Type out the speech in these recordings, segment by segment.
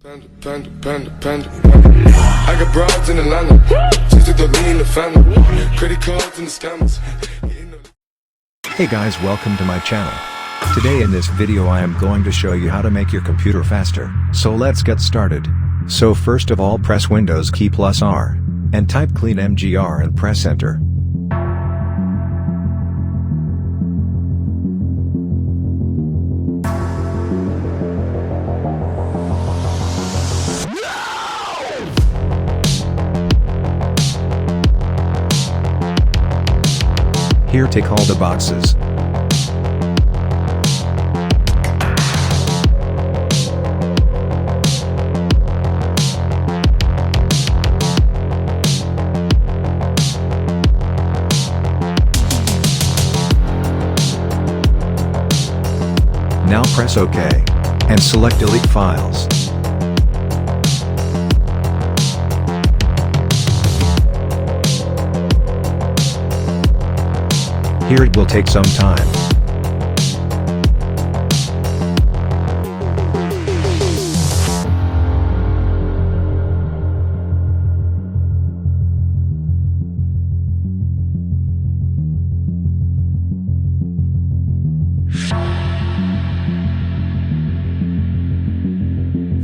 Panda. I got broads in Atlanta. Just to lean the family. Credit cards and the scammers. Hey guys, welcome to my channel. Today in this video I am going to show you how to make your computer faster. So let's get started. So first of all, press Windows key plus R and type clean mgr and press enter. Here, take all the boxes. Now press OK and select delete files. Here it will take some time.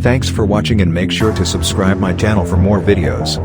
Thanks for watching and make sure to subscribe my channel for more videos.